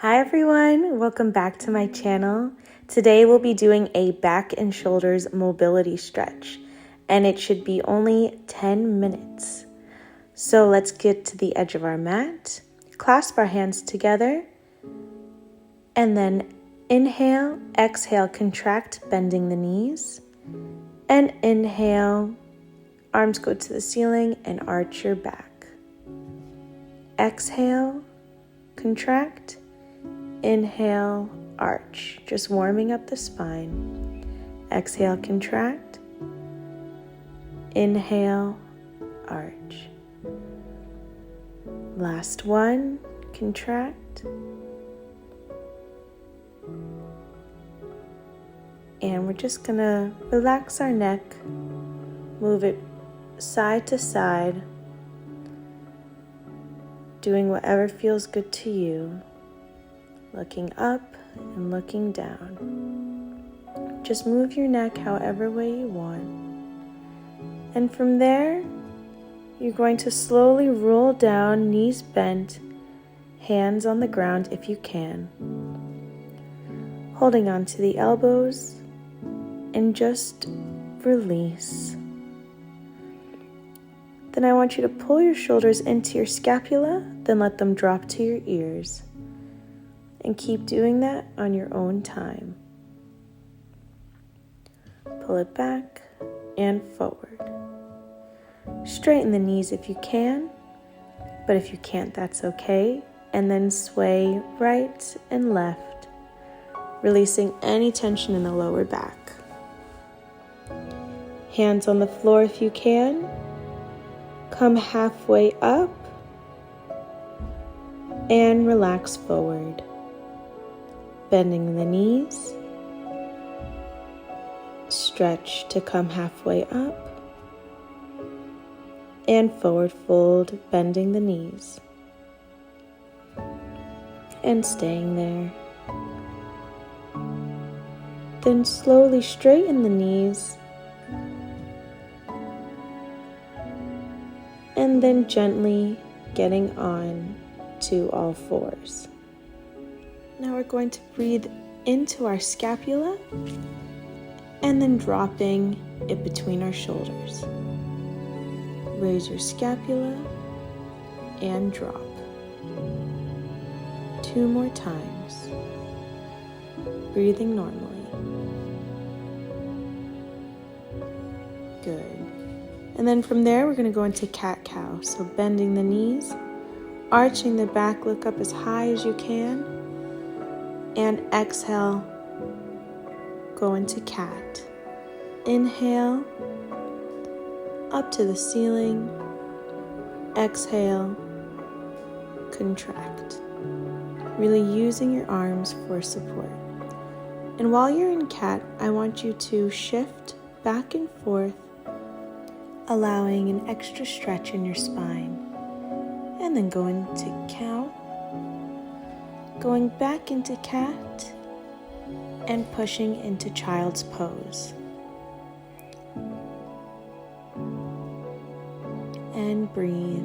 Hi everyone, welcome back to my channel. Today we'll be doing a back and shoulders mobility stretch, and it should be only 10 minutes. So let's get to the edge of our mat, clasp our hands together, and then inhale, exhale, contract, bending the knees, and inhale, arms go to the ceiling and arch your back. Exhale, contract. Inhale, arch, just warming up the spine. Exhale, contract. Inhale, arch. Last one, contract. And we're just gonna relax our neck, move it side to side, doing whatever feels good to you. Looking up and looking down. Just move your neck however way you want. And from there, you're going to slowly roll down, knees bent, hands on the ground if you can. Holding on to the elbows and just release. Then I want you to pull your shoulders into your scapula, then let them drop to your ears. And keep doing that on your own time. Pull it back and forward. Straighten the knees if you can, but if you can't, that's okay. And then sway right and left, releasing any tension in the lower back. Hands on the floor if you can. Come halfway up and relax forward. Bending the knees, stretch to come halfway up, and forward fold, bending the knees, and staying there. Then slowly straighten the knees, and then gently getting on to all fours. Now we're going to breathe into our scapula and then dropping it between our shoulders. Raise your scapula and drop. 2 more times. Breathing normally. Good. And then from there we're going to go into cat-cow. So bending the knees, arching the back, look up as high as you can. And exhale, go into cat. Inhale, up to the ceiling. Exhale, contract. Really using your arms for support. And while you're in cat, I want you to shift back and forth, allowing an extra stretch in your spine. And then go into cow. Going back into cat and pushing into child's pose. And breathe.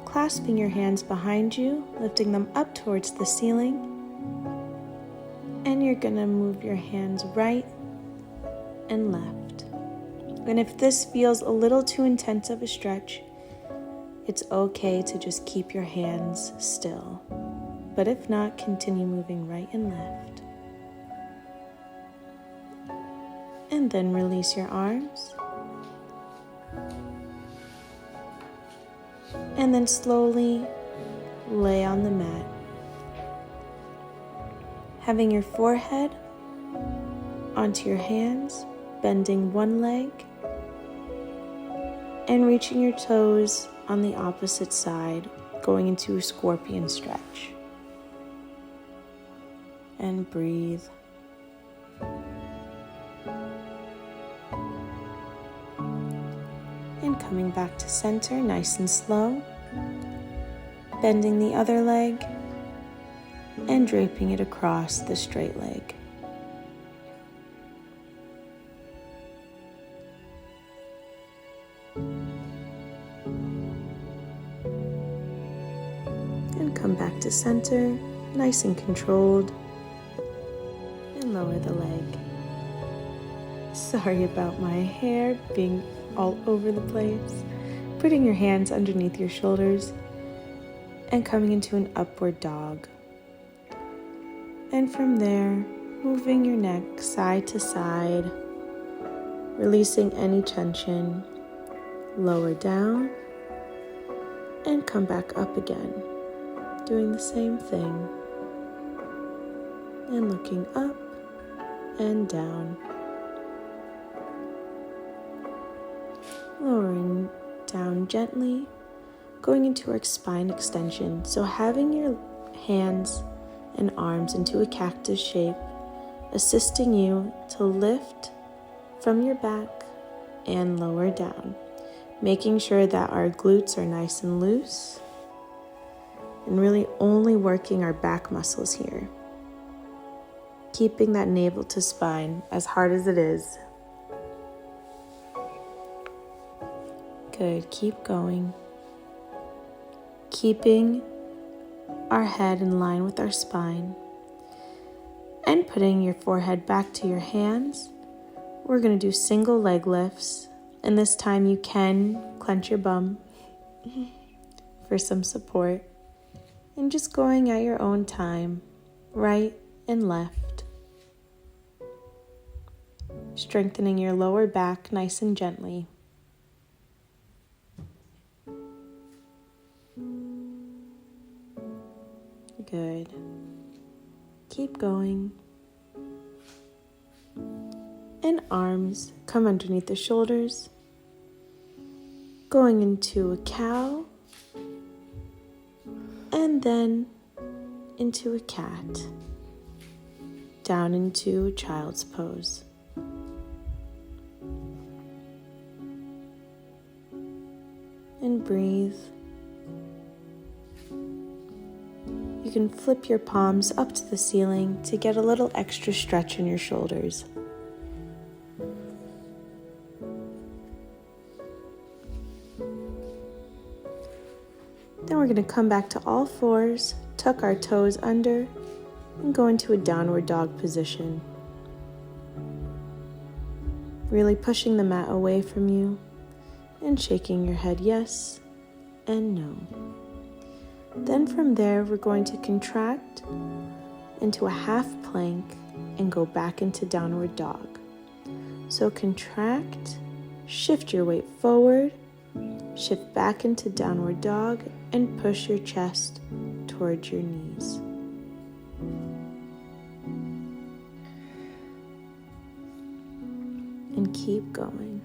Clasping your hands behind you, lifting them up towards the ceiling. And you're going to move your hands right and left. And if this feels a little too intense of a stretch, it's okay to just keep your hands still. But if not, continue moving right and left. And then release your arms. And then slowly lay on the mat. Having your forehead onto your hands, bending one leg, and reaching your toes on the opposite side, going into a scorpion stretch. And breathe. And coming back to center, nice and slow. Bending the other leg and draping it across the straight leg. And come back to center, nice and controlled. And lower the leg. Sorry about my hair being all over the place. Putting your hands underneath your shoulders and coming into an upward dog. And from there, moving your neck side to side, releasing any tension, lower down, and come back up again, doing the same thing, and looking up and down, lowering down gently, going into our spine extension. So having your hands and arms into a cactus shape, assisting you to lift from your back and lower down, making sure that our glutes are nice and loose and really only working our back muscles here, keeping that navel to spine as hard as it is. Good, keep going. Keeping our head in line with our spine and putting your forehead back to your hands. We're going to do single leg lifts, and this time you can clench your bum for some support, and just going at your own time, right and left, strengthening your lower back nice and gently. Good. Keep going. And arms come underneath the shoulders, going into a cow, and then into a cat, down into child's pose. And breathe. You can flip your palms up to the ceiling to get a little extra stretch in your shoulders. Then we're going to come back to all fours, tuck our toes under, and go into a downward dog position. Really pushing the mat away from you and shaking your head yes and no. Then from there, we're going to contract into a half plank and go back into downward dog. So contract, shift your weight forward, shift back into downward dog, and push your chest towards your knees. And keep going.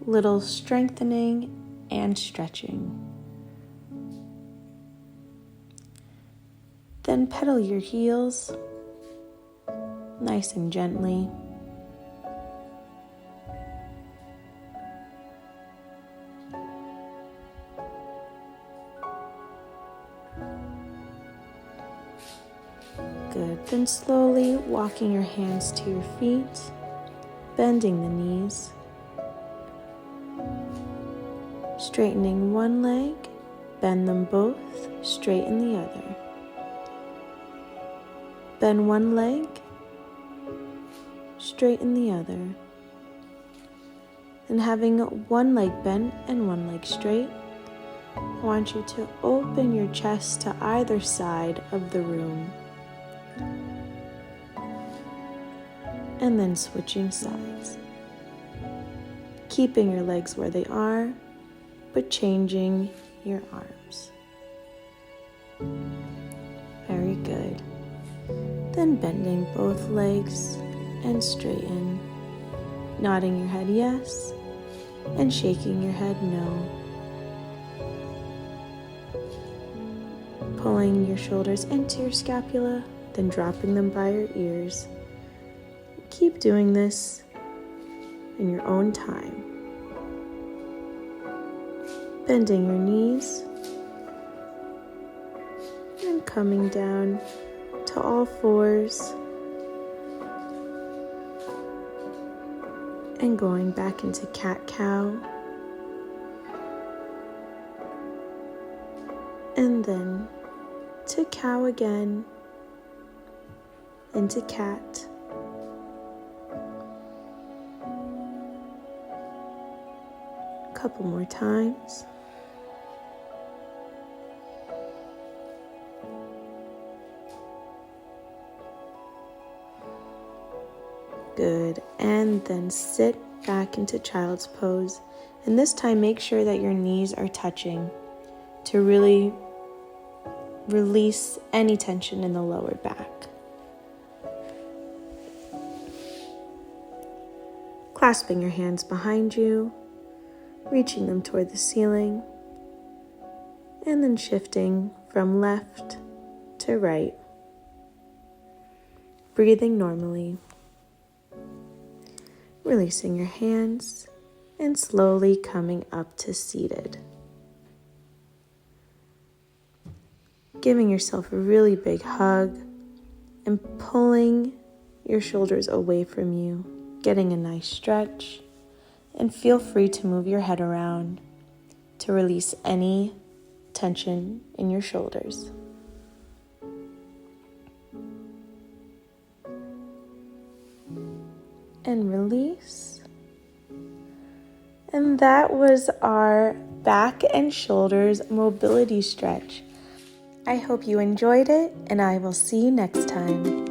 Little strengthening and stretching. Then pedal your heels, nice and gently. Good. Then slowly walking your hands to your feet, bending the knees, straightening one leg, bend them both, straighten the other. Bend one leg, straighten the other. And having one leg bent and one leg straight, I want you to open your chest to either side of the room. And then switching sides. Keeping your legs where they are, but changing your arms. Very good. Then bending both legs and straighten, nodding your head yes, and shaking your head no. Pulling your shoulders into your scapula, then dropping them by your ears. Keep doing this in your own time. Bending your knees and coming down to all fours and going back into cat-cow, and then to cow again, into cat. A couple more times. Good. And then sit back into child's pose. And this time, make sure that your knees are touching to really release any tension in the lower back. Clasping your hands behind you, reaching them toward the ceiling, and then shifting from left to right. Breathing normally. Releasing your hands and slowly coming up to seated. Giving yourself a really big hug and pulling your shoulders away from you, getting a nice stretch, and feel free to move your head around to release any tension in your shoulders. And release. And that was our back and shoulders mobility stretch. I hope you enjoyed it, and I will see you next time.